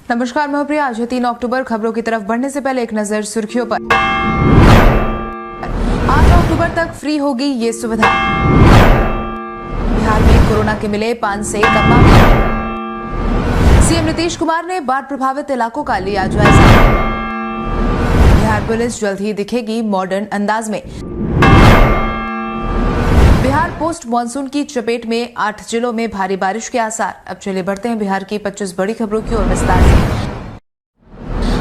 नमस्कार, मैं प्रिया। आज है 3 अक्टूबर। खबरों की तरफ बढ़ने से पहले एक नजर सुर्खियों पर। 8 अक्टूबर तक फ्री होगी ये सुविधा। बिहार में कोरोना के मिले 5 से कम मामले। सीएम नीतीश कुमार ने बाढ़ प्रभावित इलाकों का लिया जायजा। बिहार पुलिस जल्द ही दिखेगी मॉडर्न अंदाज में। बिहार पोस्ट मानसून की चपेट में 8 जिलों में भारी बारिश के आसार। अब चलिए बढ़ते हैं बिहार की 25 बड़ी खबरों की ओर विस्तार से।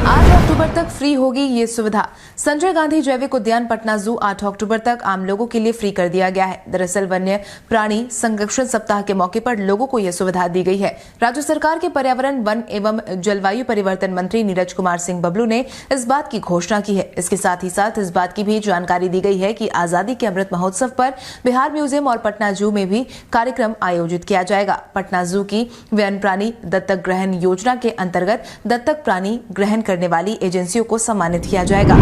8 अक्टूबर तक फ्री होगी ये सुविधा। संजय गांधी जैविक उद्यान पटना जू 8 अक्टूबर तक आम लोगों के लिए फ्री कर दिया गया है। दरअसल वन्य प्राणी संरक्षण सप्ताह के मौके पर लोगों को यह सुविधा दी गई है। राज्य सरकार के पर्यावरण, वन एवं जलवायु परिवर्तन मंत्री नीरज कुमार सिंह बबलू ने इस बात की घोषणा की है। इसके साथ ही साथ इस बात की भी जानकारी दी गई है कि आजादी के अमृत महोत्सव पर बिहार म्यूजियम और पटना जू में भी कार्यक्रम आयोजित किया जाएगा। पटना जू की वन्य प्राणी दत्तक ग्रहण योजना के अंतर्गत दत्तक प्राणी ग्रहण करने वाली एजेंसियों को सम्मानित किया जाएगा।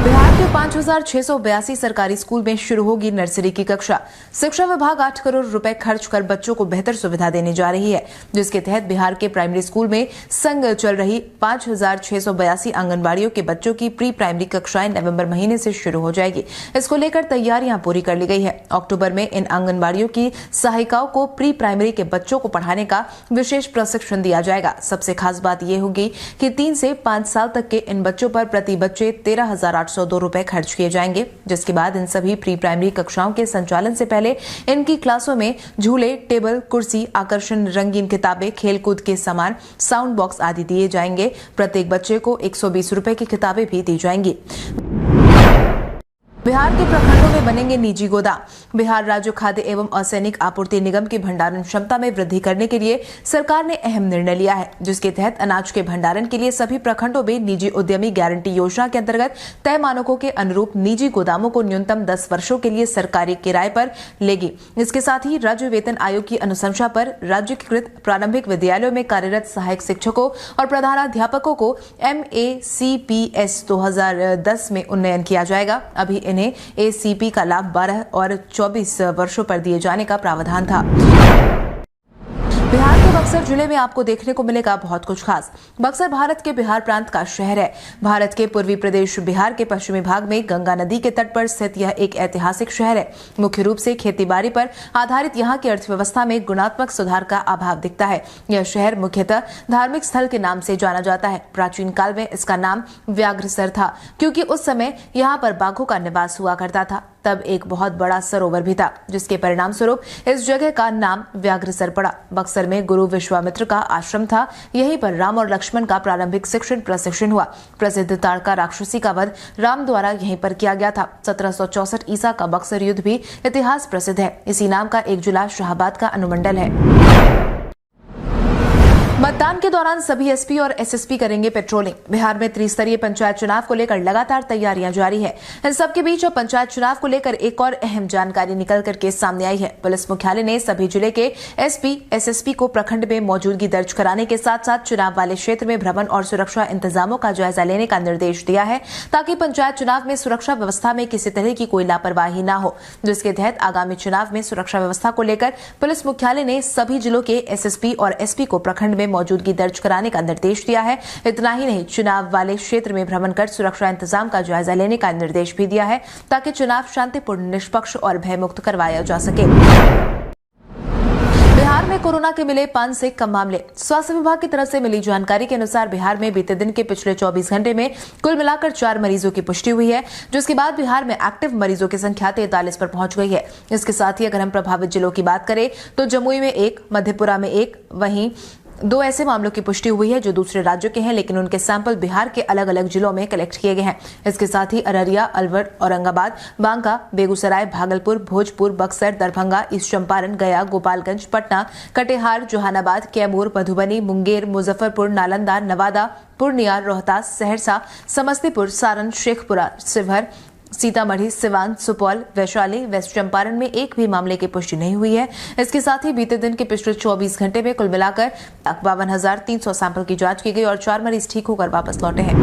बिहार के 5,682 सरकारी स्कूल में शुरू होगी नर्सरी की कक्षा। शिक्षा विभाग 8 करोड़ रुपए खर्च कर बच्चों को बेहतर सुविधा देने जा रही है, जिसके तहत बिहार के प्राइमरी स्कूल में संग चल रही 5,682 आंगनबाड़ियों के बच्चों की प्री प्राइमरी कक्षाएं नवंबर महीने से शुरू हो जाएगी। इसको लेकर तैयारियां पूरी कर ली गई है। अक्टूबर में इन आंगनबाड़ियों की सहायिकाओं को प्री प्राइमरी के बच्चों को पढ़ाने का विशेष प्रशिक्षण दिया जाएगा। सबसे खास बात यह होगी कि 3 से 5 साल तक के इन बच्चों पर प्रति बच्चे 13,802 रुपए खर्च किए जाएंगे, जिसके बाद इन सभी प्री प्राइमरी कक्षाओं के संचालन से पहले इनकी क्लासों में झूले, टेबल, कुर्सी, आकर्षण, रंगीन किताबें, खेलकूद के सामान, साउंड बॉक्स आदि दिए जाएंगे। प्रत्येक बच्चे को 120 रुपए की किताबें भी दी जाएंगी। बिहार के प्रखंडों में बनेंगे निजी गोदाम। बिहार राज्य खाद्य एवं असैनिक आपूर्ति निगम की भंडारण क्षमता में वृद्धि करने के लिए सरकार ने अहम निर्णय लिया है, जिसके तहत अनाज के भंडारण के लिए सभी प्रखंडों में निजी उद्यमी गारंटी योजना के अंतर्गत तय मानकों के अनुरूप निजी गोदामों को न्यूनतम 10 वर्षों के लिए सरकारी किराए पर लेगी। इसके साथ ही राज्य वेतन आयोग की अनुशंसा पर राज्यकृत प्रारंभिक विद्यालयों में कार्यरत सहायक शिक्षकों और प्रधानाध्यापकों को MACPS 2010 में उन्नयन किया जाएगा। अभी इन्हें ACP का लाभ 12 और 24 वर्षों पर दिए जाने का प्रावधान था। बिहार के बक्सर जिले में आपको देखने को मिलेगा बहुत कुछ खास। बक्सर भारत के बिहार प्रांत का शहर है। भारत के पूर्वी प्रदेश बिहार के पश्चिमी भाग में गंगा नदी के तट पर स्थित यह एक ऐतिहासिक शहर है। मुख्य रूप से खेतीबाड़ी पर आधारित यहाँ की अर्थव्यवस्था में गुणात्मक सुधार का अभाव दिखता है। यह शहर मुख्यतः धार्मिक स्थल के नाम से जाना जाता है। प्राचीन काल में इसका नाम व्याघ्रसर था, क्योंकि उस समय यहाँ पर बाघों का निवास हुआ करता था। तब एक बहुत बड़ा सरोवर भी था, जिसके परिणाम स्वरूप इस जगह का नाम व्याघ्रसर पड़ा। बक्सर में गुरु विश्वामित्र का आश्रम था। यहीं पर राम और लक्ष्मण का प्रारंभिक शिक्षण प्रशिक्षण हुआ। प्रसिद्ध ताड़का राक्षसी का वध राम द्वारा यहीं पर किया गया था। 1764 ईसा का बक्सर युद्ध भी इतिहास प्रसिद्ध है। इसी नाम का एक जिला शाहाबाद का अनुमंडल है। मतदान के दौरान सभी एसपी और एसएसपी करेंगे पेट्रोलिंग। बिहार में त्रिस्तरीय पंचायत चुनाव को लेकर लगातार तैयारियां जारी है। इन सबके बीच अब पंचायत चुनाव को लेकर एक और अहम जानकारी निकल करके सामने आई है। पुलिस मुख्यालय ने सभी जिले के एसपी, एसएसपी को प्रखंड में मौजूदगी दर्ज कराने के साथ साथ चुनाव वाले क्षेत्र में भ्रमण और सुरक्षा इंतजामों का जायजा लेने का निर्देश दिया है, ताकि पंचायत चुनाव में सुरक्षा व्यवस्था में किसी तरह की कोई लापरवाही न हो। जिसके तहत आगामी चुनाव में सुरक्षा व्यवस्था को लेकर पुलिस मुख्यालय ने सभी जिलों के एसएसपी और एसपी को प्रखंड में मौजूदगी दर्ज कराने का निर्देश दिया है। इतना ही नहीं, चुनाव वाले क्षेत्र में भ्रमण कर सुरक्षा इंतजाम का जायजा लेने का निर्देश भी दिया है, ताकि चुनाव शांतिपूर्ण, निष्पक्ष और भयमुक्त करवाया जा सके। बिहार में कोरोना के मिले 5 से कम मामले। स्वास्थ्य विभाग की तरफ से मिली जानकारी के अनुसार बिहार में बीते दिन के पिछले 24 घंटे में कुल मिलाकर 4 मरीजों की पुष्टि हुई है, जिसके बाद बिहार में एक्टिव मरीजों की संख्या 43 पर पहुंच गई है। इसके साथ ही अगर हम प्रभावित जिलों की बात करें तो जमुई में 1, मधेपुरा में 1, वहीं 2 ऐसे मामलों की पुष्टि हुई है जो दूसरे राज्यों के हैं, लेकिन उनके सैंपल बिहार के अलग अलग जिलों में कलेक्ट किए गए हैं। इसके साथ ही अररिया, अलवर, औरंगाबाद, बांका, बेगूसराय, भागलपुर, भोजपुर, बक्सर, दरभंगा, ईस्ट चंपारण, गया, गोपालगंज, पटना, कटिहार, जहानाबाद, कैमूर, मधुबनी, मुंगेर, मुजफ्फरपुर, नालंदा, नवादा, पूर्णिया, रोहतास, सहरसा, समस्तीपुर, सारण, शेखपुरा, शिवहर, सीतामढ़ी, सिवान, सुपौल, वैशाली, वेस्ट चंपारण में एक भी मामले की पुष्टि नहीं हुई है। इसके साथ ही बीते दिन के पिछले 24 घंटे में कुल मिलाकर 52,300 सैंपल की जांच की गई और 4 मरीज ठीक होकर वापस लौटे हैं।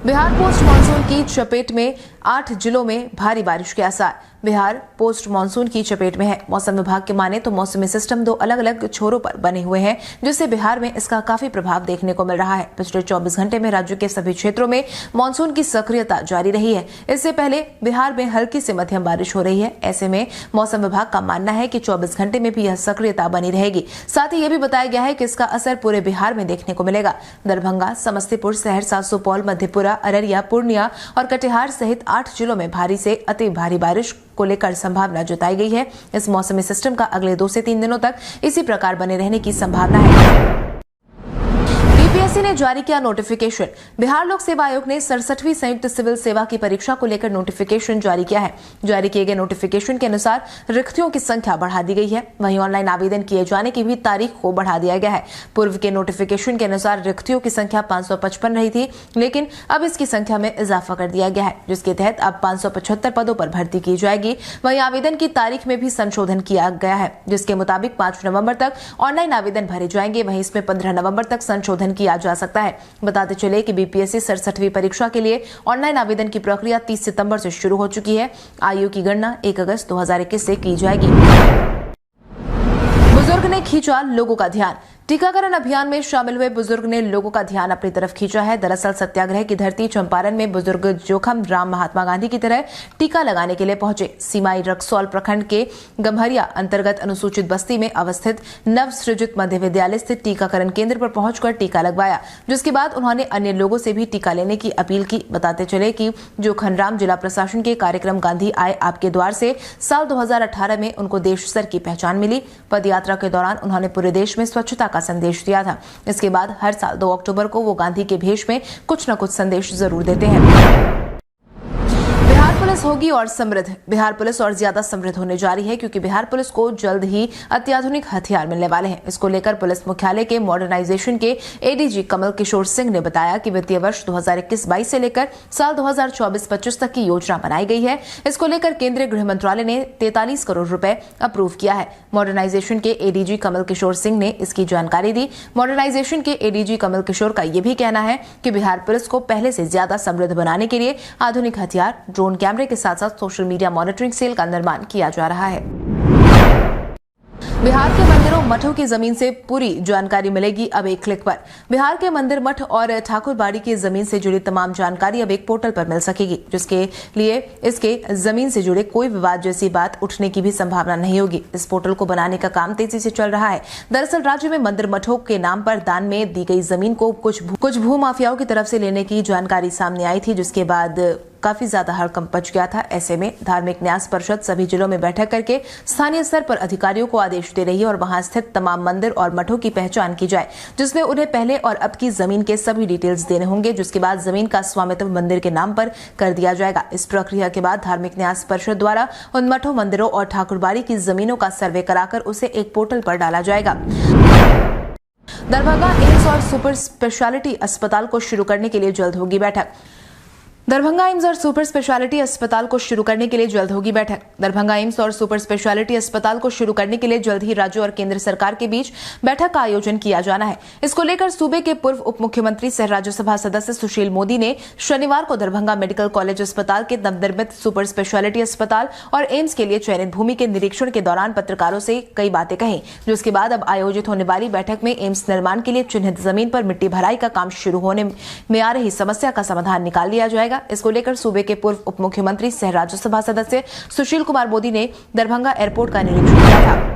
बिहार पोस्ट मानसून की चपेट में 8 जिलों में भारी बारिश के आसार। बिहार पोस्ट मानसून की चपेट में है। मौसम विभाग के माने तो मौसमी सिस्टम 2 अलग-अलग छोरों पर बने हुए हैं, जिससे बिहार में इसका काफी प्रभाव देखने को मिल रहा है। पिछले 24 घंटे में राज्य के सभी क्षेत्रों में मानसून की सक्रियता जारी रही है। इससे पहले बिहार में हल्की से मध्यम बारिश हो रही है। ऐसे में मौसम विभाग का मानना है कि 24 घंटे में भी यह सक्रियता बनी रहेगी। साथ ही यह भी बताया गया है कि इसका असर पूरे बिहार में देखने को मिलेगा। दरभंगा, समस्तीपुर, सहरसा, सुपौल, मधेपुरा, अररिया, पूर्णिया और कटिहार सहित 8 जिलों में भारी से अति भारी बारिश को लेकर संभावना जताई गई है। इस मौसमी सिस्टम का अगले 2 से 3 दिनों तक इसी प्रकार बने रहने की संभावना है। यूपीएससी ने जारी किया नोटिफिकेशन। बिहार लोक सेवा आयोग ने 67वीं संयुक्त सिविल सेवा की परीक्षा को लेकर नोटिफिकेशन जारी किया है। जारी किए गए नोटिफिकेशन के अनुसार रिक्तियों की संख्या बढ़ा दी गई है। वहीं ऑनलाइन आवेदन किए जाने की भी तारीख को बढ़ा दिया गया है। पूर्व के नोटिफिकेशन के अनुसार रिक्तियों की संख्या 555 रही थी, लेकिन अब इसकी संख्या में इजाफा कर दिया गया है, जिसके तहत अब 575 पदों पर भर्ती की जाएगी। वहीं आवेदन की तारीख में भी संशोधन किया गया है, जिसके मुताबिक 5 नवंबर तक ऑनलाइन आवेदन भरे जाएंगे। वहीं इसमें 15 नवंबर तक संशोधन किया जा सकता है। बताते चले कि बीपीएससी 67वीं परीक्षा के लिए ऑनलाइन आवेदन की प्रक्रिया 30 सितंबर से शुरू हो चुकी है। आयु की गणना 1 अगस्त 2021 से की जाएगी। बुजुर्ग ने खींचा लोगों का ध्यान। टीकाकरण अभियान में शामिल हुए बुजुर्ग ने लोगों का ध्यान अपनी तरफ खींचा है। दरअसल सत्याग्रह की धरती चंपारण में बुजुर्ग जोखम राम महात्मा गांधी की तरह टीका लगाने के लिए पहुंचे। सीमाई रक्सौल प्रखंड के गम्हरिया अंतर्गत अनुसूचित बस्ती में अवस्थित नव सृजित मध्य विद्यालय स्थित टीकाकरण केंद्र पर पहुंचकर टीका लगवाया, जिसके बाद उन्होंने अन्य लोगों से भी टीका लेने की अपील की। बताते चले कि जोखनराम जिला प्रशासन के कार्यक्रम गांधी आए आपके द्वार से साल 2018 में उनको देश स्तर की पहचान मिली। पदयात्रा के दौरान उन्होंने पूरे देश में स्वच्छता संदेश दिया था। इसके बाद हर साल 2 अक्टूबर को वो गांधी के भेष में कुछ न कुछ संदेश जरूर देते हैं। बिहार पुलिस होगी और समृद्ध। बिहार पुलिस और ज्यादा समृद्ध होने जा रही है, क्योंकि बिहार पुलिस को जल्द ही अत्याधुनिक हथियार मिलने वाले हैं। इसको लेकर पुलिस मुख्यालय के मॉडर्नाइजेशन के एडीजी कमल किशोर सिंह ने बताया कि वित्तीय वर्ष 2021-22 से लेकर साल 2024-25 तक की योजना बनाई गई है। इसको लेकर केंद्रीय गृह मंत्रालय ने 43 करोड़ रुपए अप्रूव किया है। मॉडर्नाइजेशन के एडीजी कमल किशोर सिंह ने इसकी जानकारी दी। मॉडर्नाइजेशन के एडीजी कमल किशोर का यह भी कहना है कि बिहार पुलिस को पहले से ज्यादा समृद्ध बनाने के लिए आधुनिक हथियार, ड्रोन कैमरे के साथ साथ सोशल मीडिया मॉनिटरिंग सेल का निर्माण किया जा रहा है। बिहार के मंदिरों मठों की जमीन से पूरी जानकारी मिलेगी अब एक क्लिक पर। बिहार के मंदिर, मठ और ठाकुरबाड़ी की जमीन से जुड़ी तमाम जानकारी अब एक पोर्टल पर मिल सकेगी, जिसके लिए इसके जमीन से जुड़े कोई विवाद जैसी बात उठने की भी संभावना नहीं होगी। इस पोर्टल को बनाने का काम तेजी से चल रहा है। दरअसल राज्य में मंदिर, मठों के नाम पर दान में दी गई जमीन को कुछ भू माफियाओं की तरफ से लेने की जानकारी सामने आई थी, जिसके बाद काफी ज्यादा हड़कंप मच गया था। ऐसे में धार्मिक न्यास परिषद सभी जिलों में बैठक करके स्थानीय स्तर पर अधिकारियों को आदेश दे रही है और वहां स्थित तमाम मंदिर और मठों की पहचान की जाए, जिसमें उन्हें पहले और अब की जमीन के सभी डिटेल्स देने होंगे, जिसके बाद जमीन का स्वामित्व मंदिर के नाम पर कर दिया जाएगा। इस प्रक्रिया के बाद धार्मिक न्यास परिषद द्वारा उन मठों, मंदिरों और ठाकुरबाड़ी की जमीनों का सर्वे कराकर उसे एक पोर्टल पर डाला जाएगा। दरभंगा एम्स और सुपर स्पेशलिटी अस्पताल को शुरू करने के लिए जल्द होगी बैठक। दरभंगा एम्स और सुपर स्पेशलिटी अस्पताल को शुरू करने के लिए जल्द होगी बैठक। दरभंगा एम्स और सुपर स्पेशलिटी अस्पताल को शुरू करने के लिए जल्द ही राज्य और केंद्र सरकार के बीच बैठक का आयोजन किया जाना है। इसको लेकर सूबे के पूर्व उप मुख्यमंत्री सह राज्यसभा सदस्य सुशील मोदी ने शनिवार को दरभंगा मेडिकल कॉलेज अस्पताल के नवनिर्मित सुपर स्पेशलिटी अस्पताल और एम्स के लिए चयनित भूमि के निरीक्षण के दौरान पत्रकारों से कई बातें कही, जिसके बाद अब आयोजित होने वाली बैठक में एम्स निर्माण के लिए चिन्हित जमीन पर मिट्टी भराई का काम शुरू होने में आ रही समस्या का समाधान निकाल लिया जाएगा। इसको लेकर सूबे के पूर्व उप मुख्यमंत्री सह राज्यसभा सदस्य सुशील कुमार मोदी ने दरभंगा एयरपोर्ट का निरीक्षण किया था।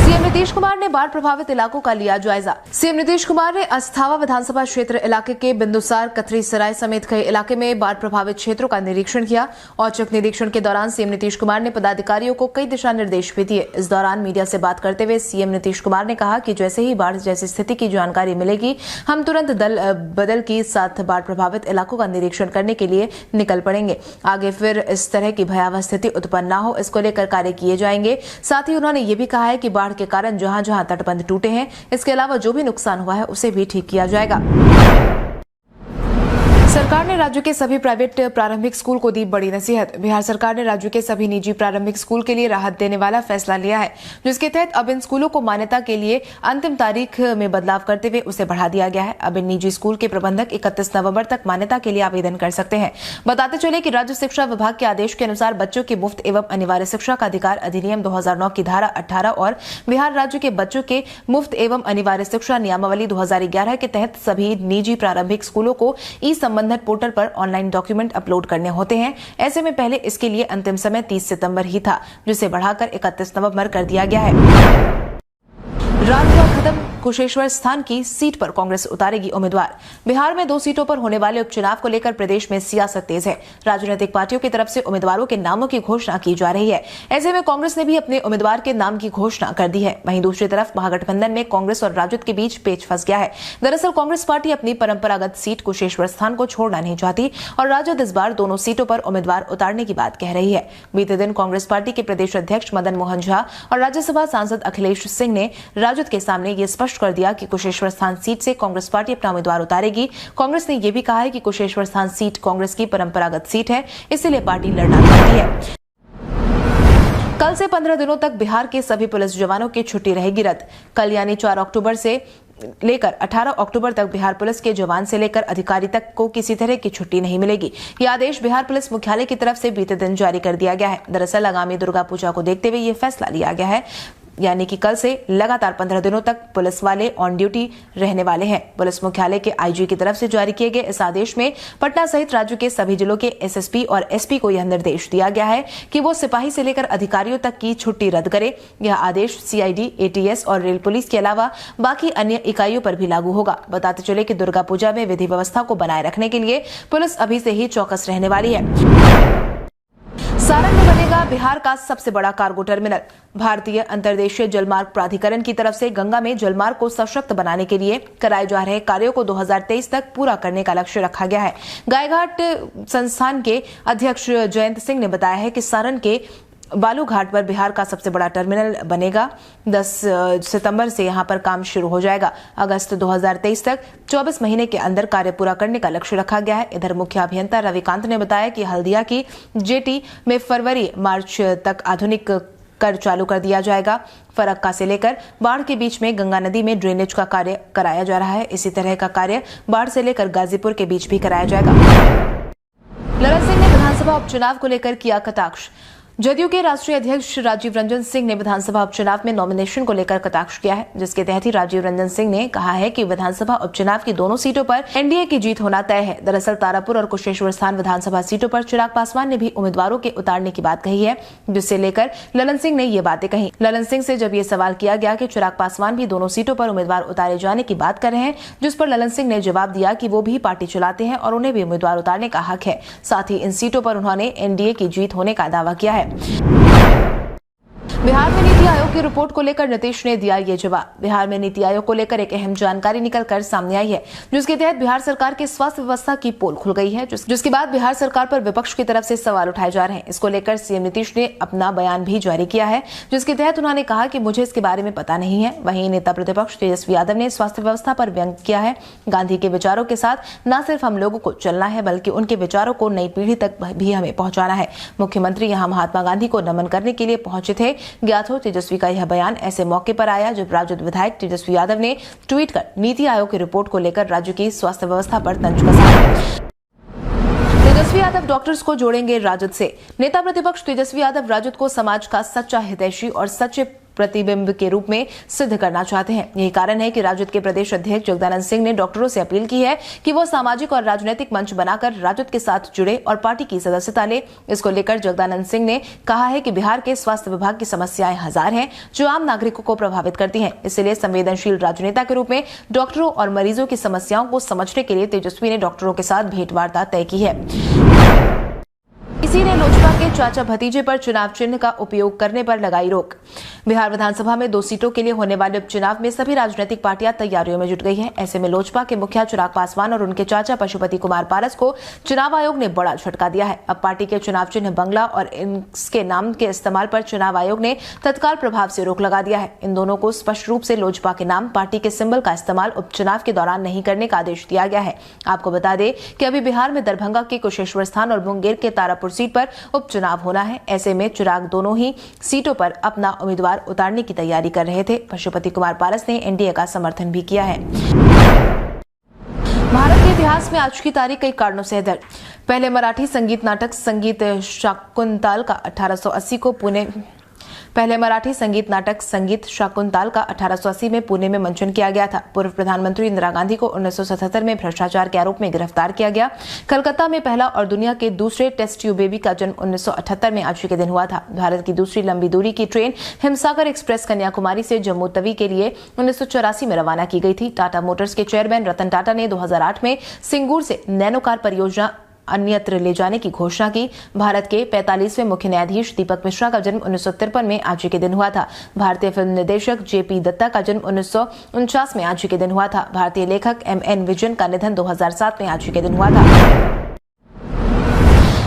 सीएम नीतीश कुमार ने बाढ़ प्रभावित इलाकों का लिया जायजा। सीएम नीतीश कुमार ने अस्थावा विधानसभा क्षेत्र इलाके के बिंदुसार, कथरी सराय समेत कई इलाके में बाढ़ प्रभावित क्षेत्रों का निरीक्षण किया। औचक निरीक्षण के दौरान सीएम नीतीश कुमार ने पदाधिकारियों को कई दिशा निर्देश भी दिए। इस दौरान मीडिया से बात करते हुए सीएम नीतीश कुमार ने कहा कि जैसे ही बाढ़ जैसी स्थिति की जानकारी मिलेगी, हम तुरंत दल बदल के साथ बाढ़ प्रभावित इलाकों का निरीक्षण करने के लिए निकल पड़ेंगे। आगे फिर इस तरह की भयावह स्थिति उत्पन्न न हो, इसको लेकर कार्य किए जाएंगे। साथ ही उन्होंने ये भी कहा है कि बाढ़ के कारण जहां जहां तटबंध टूटे हैं, इसके अलावा जो भी नुकसान हुआ है उसे भी ठीक किया जाएगा। सरकार ने राज्य के सभी प्राइवेट प्रारंभिक स्कूल को दी बड़ी नसीहत। बिहार सरकार ने राज्य के सभी निजी प्रारंभिक स्कूल के लिए राहत देने वाला फैसला लिया है, जिसके तहत अब इन स्कूलों को मान्यता के लिए अंतिम तारीख में बदलाव करते हुए उसे बढ़ा दिया गया है। अब इन निजी स्कूल के प्रबंधक 31 नवंबर तक मान्यता के लिए आवेदन कर सकते हैं। बताते चले कि राज्य शिक्षा विभाग के आदेश के अनुसार बच्चों की मुफ्त एवं अनिवार्य शिक्षा का अधिकार अधिनियम 2009 की धारा 18 और बिहार राज्य के बच्चों के मुफ्त एवं अनिवार्य शिक्षा नियमावली 2011 के तहत सभी निजी प्रारंभिक स्कूलों को ई संबंधन पोर्टल पर ऑनलाइन डॉक्यूमेंट अपलोड करने होते हैं। ऐसे में पहले इसके लिए अंतिम समय 30 सितंबर ही था, जिसे बढ़ाकर 31 नवंबर कर दिया गया है। रात हुआ खत्म, कुशेश्वर स्थान की सीट पर कांग्रेस उतारेगी उम्मीदवार। बिहार में 2 सीटों पर होने वाले उपचुनाव को लेकर प्रदेश में सियासत तेज है। राजनीतिक पार्टियों की तरफ से उम्मीदवारों के नामों की घोषणा की जा रही है। ऐसे में कांग्रेस ने भी अपने उम्मीदवार के नाम की घोषणा कर दी है। वहीं दूसरी तरफ महागठबंधन में कांग्रेस और राजद के बीच पेच फंस गया है। दरअसल कांग्रेस पार्टी अपनी परंपरागत सीट कुशेश्वर स्थान को छोड़ना नहीं चाहती और राजद इस बार दोनों सीटों पर उम्मीदवार उतारने की बात कह रही है। बीते दिन कांग्रेस पार्टी के प्रदेश अध्यक्ष मदन मोहन झा और राज्यसभा सांसद अखिलेश सिंह ने राजद के सामने ये स्पष्ट कर दिया कि कुशेश्वर स्थान सीट से कांग्रेस पार्टी अपना उम्मीदवार उतारेगी। कांग्रेस ने यह भी कहा है कि कुशेश्वर स्थान सीट कांग्रेस की परंपरागत सीट है, इसलिए पार्टी लड़ना चाहती है। कल से 15 दिनों तक बिहार के सभी पुलिस जवानों की छुट्टी रहेगी रद्द। कल यानी 4 अक्टूबर से लेकर 18 अक्टूबर तक बिहार पुलिस के जवान से लेकर अधिकारी तक को किसी तरह की छुट्टी नहीं मिलेगी। यह आदेश बिहार पुलिस मुख्यालय की तरफ से बीते दिन जारी कर दिया गया है। दरअसल आगामी दुर्गा पूजा को देखते हुए यह फैसला लिया गया है, यानी कि कल से लगातार 15 दिनों तक पुलिस वाले ऑन ड्यूटी रहने वाले हैं। पुलिस मुख्यालय के आईजी की तरफ से जारी किए गए इस आदेश में पटना सहित राज्य के सभी जिलों के एसएसपी और एसपी को यह निर्देश दिया गया है कि वो सिपाही से लेकर अधिकारियों तक की छुट्टी रद्द करे। यह आदेश सीआईडी, एटीएस और रेल पुलिस के अलावा बाकी अन्य इकाइयों पर भी लागू होगा। बताते चले कि दुर्गा पूजा में विधि व्यवस्था को बनाए रखने के लिए पुलिस अभी से ही चौकस रहने वाली है। सारण में बनेगा बिहार का सबसे बड़ा कार्गो टर्मिनल। भारतीय अंतर्देशीय जलमार्ग प्राधिकरण की तरफ से गंगा में जलमार्ग को सशक्त बनाने के लिए कराए जा रहे कार्यों को 2023 तक पूरा करने का लक्ष्य रखा गया है। गायघाट संस्थान के अध्यक्ष जयंत सिंह ने बताया है कि सारण के बालूघाट पर बिहार का सबसे बड़ा टर्मिनल बनेगा। 10 सितंबर से यहां पर काम शुरू हो जाएगा। अगस्त 2023 तक 24 महीने के अंदर कार्य पूरा करने का लक्ष्य रखा गया है। इधर मुख्य अभियंता रविकांत ने बताया कि हल्दिया की जेटी में फरवरी-मार्च तक आधुनिक कर चालू कर दिया जाएगा। फरक्का से लेकर बाढ़ के बीच में गंगा नदी में ड्रेनेज का कार्य कराया जा रहा है। इसी तरह का कार्य बाढ़ से लेकर गाजीपुर के बीच भी कराया जाएगा। ललन सिंह ने विधानसभा उपचुनाव को लेकर किया कटाक्ष। जदयू के राष्ट्रीय अध्यक्ष राजीव रंजन सिंह ने विधानसभा उपचुनाव में नॉमिनेशन को लेकर कटाक्ष किया है, जिसके तहत ही राजीव रंजन सिंह ने कहा है कि विधानसभा उपचुनाव की दोनों सीटों पर एनडीए की जीत होना तय है। दरअसल तारापुर और कुशेश्वर स्थान विधानसभा सीटों पर चिराग पासवान ने भी उम्मीदवारों के उतारने की बात कही है, जिससे लेकर ललन सिंह ने ये बातें कही। ललन सिंह से जब ये सवाल किया गया कि चिराग पासवान भी दोनों सीटों पर उम्मीदवार उतारे जाने की बात कर रहे हैं, जिस पर ललन सिंह ने जवाब दिया कि वो भी पार्टी चलाते हैं और उन्हें भी उम्मीदवार उतारने का हक है। साथ ही इन सीटों पर उन्होंने एनडीए की जीत होने का दावा किया है। बिहार में नीति आयोग की रिपोर्ट को लेकर नीतीश ने दिया ये जवाब। बिहार में नीति आयोग को लेकर एक अहम जानकारी निकलकर सामने आई है, जिसके तहत बिहार सरकार के स्वास्थ्य व्यवस्था की पोल खुल गई है, जिसके बाद बिहार सरकार पर विपक्ष की तरफ से सवाल उठाए जा रहे हैं। इसको लेकर सीएम नीतीश ने अपना बयान भी जारी किया है, जिसके तहत उन्होंने कहा कि मुझे इसके बारे में पता नहीं है। वहीं नेता प्रतिपक्ष तेजस्वी यादव ने स्वास्थ्य व्यवस्था पर व्यंग किया है। गांधी के विचारों के साथ न सिर्फ हम लोगों को चलना है, बल्कि उनके विचारों को नई पीढ़ी तक भी हमें पहुंचाना है। मुख्यमंत्री यहां महात्मा गांधी को नमन करने के लिए पहुंचे थे। ज्ञात हो तेजस्वी का यह बयान ऐसे मौके पर आया जब राजद विधायक तेजस्वी यादव ने ट्वीट कर नीति आयोग की रिपोर्ट को लेकर राज्य की स्वास्थ्य व्यवस्था पर तंज कसा। तेजस्वी यादव डॉक्टर्स को जोड़ेंगे राजद से। नेता प्रतिपक्ष तेजस्वी यादव राजद को समाज का सच्चा हितैषी और सच्चे प्रतिबिंब के रूप में सिद्ध करना चाहते हैं। यही कारण है कि राजद के प्रदेश अध्यक्ष जगदानंद सिंह ने डॉक्टरों से अपील की है कि वो सामाजिक और राजनीतिक मंच बनाकर राजद के साथ जुड़े और पार्टी की सदस्यता ले। इसको लेकर जगदानंद सिंह ने कहा है कि बिहार के स्वास्थ्य विभाग की समस्याएं हजार हैं, जो आम नागरिकों को प्रभावित करती हैं। इसलिए संवेदनशील राजनेता के रूप में डॉक्टरों और मरीजों की समस्याओं को समझने के लिए तेजस्वी ने डॉक्टरों के साथ भेंटवार्ता तय की है। ईसी ने लोजपा के चाचा भतीजे पर चुनाव चिन्ह का उपयोग करने पर लगाई रोक। बिहार विधानसभा में 2 सीटों के लिए होने वाले उपचुनाव में सभी राजनीतिक पार्टियां तैयारियों में जुट गई हैं। ऐसे में लोजपा के मुखिया चिराग पासवान और उनके चाचा पशुपति कुमार पारस को चुनाव आयोग ने बड़ा झटका दिया है। अब पार्टी के चुनाव चिन्ह बंगला और इसके नाम के इस्तेमाल पर चुनाव आयोग ने तत्काल प्रभाव से रोक लगा दिया है। इन दोनों को स्पष्ट रूप से लोजपा के नाम, पार्टी के सिंबल का इस्तेमाल उपचुनाव के दौरान नहीं करने का आदेश दिया गया है। आपको बता दें कि अभी बिहार में दरभंगा के कुशेश्वर स्थान और मुंगेर के तारापुर सीट पर उपचुनाव होना है। ऐसे में चिराग दोनों ही सीटों पर अपना उम्मीदवार उतारने की तैयारी कर रहे थे। पशुपति कुमार पारस ने एनडीए का समर्थन भी किया है। भारत के इतिहास में आज की तारीख कई कारणों से है दर्ज। पहले मराठी संगीत नाटक संगीत शाकुंतल का 1880 में पुणे में मंचन किया गया था। पूर्व प्रधानमंत्री इंदिरा गांधी को 1977 में भ्रष्टाचार के आरोप में गिरफ्तार किया गया। कलकत्ता में पहला और दुनिया के दूसरे टेस्ट ट्यूब बेबी का जन्म 1978 में आज के दिन हुआ था। भारत की दूसरी लंबी दूरी की ट्रेन हिमसागर एक्सप्रेस कन्याकुमारी से जम्मू तवी के लिए 1984 में रवाना की गई थी। टाटा मोटर्स के चेयरमैन रतन टाटा ने 2008 में सिंगूर से नैनो कार परियोजना अन्यत्र ले जाने की घोषणा की। भारत के 45वें मुख्य न्यायाधीश दीपक मिश्रा का जन्म 1953 में आज के दिन हुआ था। भारतीय फिल्म निर्देशक जेपी दत्ता का जन्म 1949 में आज के दिन हुआ था। भारतीय लेखक एमएन विजयन का निधन 2007 में आज के दिन हुआ था।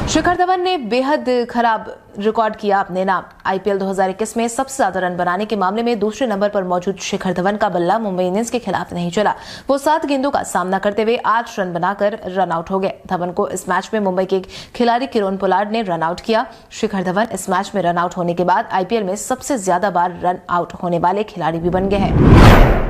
शिखर धवन ने बेहद खराब रिकॉर्ड किया अपने नाम। आईपीएल 2021 में सबसे ज्यादा रन बनाने के मामले में दूसरे नंबर पर मौजूद शिखर धवन का बल्ला मुंबई इंडियंस के खिलाफ नहीं चला। वो 7 गेंदों का सामना करते हुए 8 रन बनाकर रन आउट हो गए। धवन को इस मैच में मुंबई के खिलाड़ी किरोन पोलार्ड ने रन आउट किया। शिखर धवन इस मैच में रन आउट होने के बाद आईपीएल में सबसे ज्यादा बार रन आउट होने वाले खिलाड़ी भी बन गए हैं।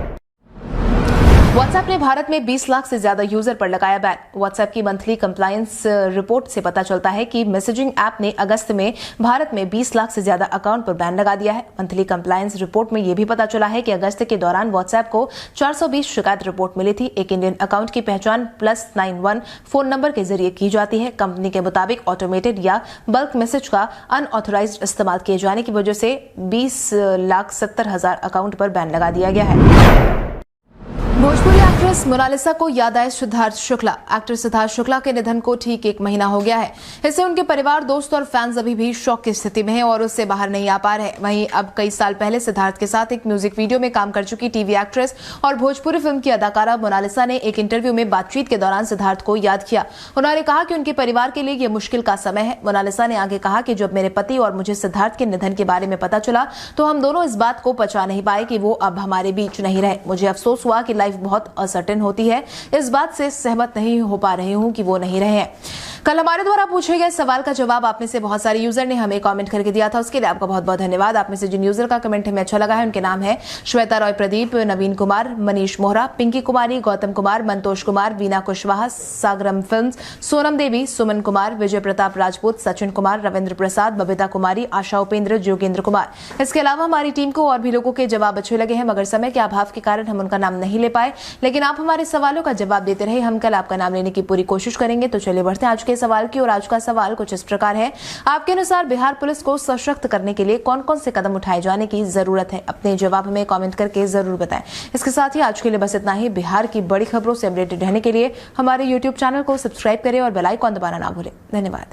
व्हाट्सएप ने भारत में 20 लाख से ज्यादा यूजर पर लगाया बैन। व्हाट्सएप की मंथली कंप्लायंस रिपोर्ट से पता चलता है कि मैसेजिंग ऐप ने अगस्त में भारत में 20 लाख से ज्यादा अकाउंट पर बैन लगा दिया है। मंथली कंप्लायंस रिपोर्ट में यह भी पता चला है कि अगस्त के दौरान व्हाट्सएप को 420 शिकायत रिपोर्ट मिली थी। एक इंडियन अकाउंट की पहचान +91 फोन नंबर के जरिए की जाती है। कंपनी के मुताबिक ऑटोमेटेड या बल्क मैसेज का अनऑथोराइज्ड इस्तेमाल किए जाने की वजह से 20,70,000 अकाउंट पर बैन लगा दिया गया है। भोजपुरी एक्ट्रेस मोनालिसा को याद आए सिद्धार्थ शुक्ला। एक्टर सिद्धार्थ शुक्ला के निधन को ठीक 1 महीना हो गया है। इससे उनके परिवार, दोस्त और फैंस अभी भी शौक की स्थिति में हैं और उससे बाहर नहीं आ पा रहे। वहीं अब कई साल पहले सिद्धार्थ के साथ एक म्यूजिक वीडियो में काम कर चुकी टीवी एक्ट्रेस और भोजपुरी फिल्म की अदाकारा मोनालिसा ने एक इंटरव्यू में बातचीत के दौरान सिद्धार्थ को याद किया। उन्होंने कहा कि उनके परिवार के लिए यह मुश्किल का समय है। मोनालिसा ने आगे कहा कि जब मेरे पति और मुझे सिद्धार्थ के निधन के बारे में पता चला तो हम दोनों इस बात को पचा नहीं पाए कि वो अब हमारे बीच नहीं रहे। मुझे अफसोस हुआ कि लाइफ बहुत असर्टेन होती है। इस बात से सहमत नहीं हो पा रही हूं कि वो नहीं रहे हैं। कल हमारे द्वारा पूछे गए सवाल का जवाब आप में से बहुत सारे यूजर ने हमें कमेंट करके दिया था। उसके लिए आपका बहुत बहुत धन्यवाद। आप में से जिन यूजर का कमेंट हमें अच्छा लगा है उनके नाम है श्वेता रॉय प्रदीप, नवीन कुमार, मनीष मोहरा, पिंकी कुमारी, गौतम कुमार, मंतोष कुमार, वीना कुशवाहा, सागरम फिल्म्स, सोनम देवी, सुमन कुमार, विजय प्रताप राजपूत, सचिन कुमार, रविंद्र प्रसाद, बबीता कुमारी, आशा उपेंद्र, जोगेंद्र कुमार। इसके अलावा हमारी टीम को और भी लोगों के जवाब अच्छे लगे हैं, मगर समय के अभाव के कारण हम उनका नाम नहीं ले पाए। लेकिन आप हमारे सवालों का जवाब देते रहे। हम कल आपका नाम लेने की पूरी कोशिश करेंगे। तो चलिए बढ़ते हैं आज के सवाल की। और आज का सवाल कुछ इस प्रकार है, आपके अनुसार बिहार पुलिस को सशक्त करने के लिए कौन कौन से कदम उठाए जाने की जरूरत है? अपने जवाब हमें कमेंट करके जरूर बताएं। इसके साथ ही आज के लिए बस इतना ही। बिहार की बड़ी खबरों से अपडेटेड रहने के लिए हमारे YouTube चैनल को सब्सक्राइब करें और बेल आइकन दबाना ना भूलें। धन्यवाद।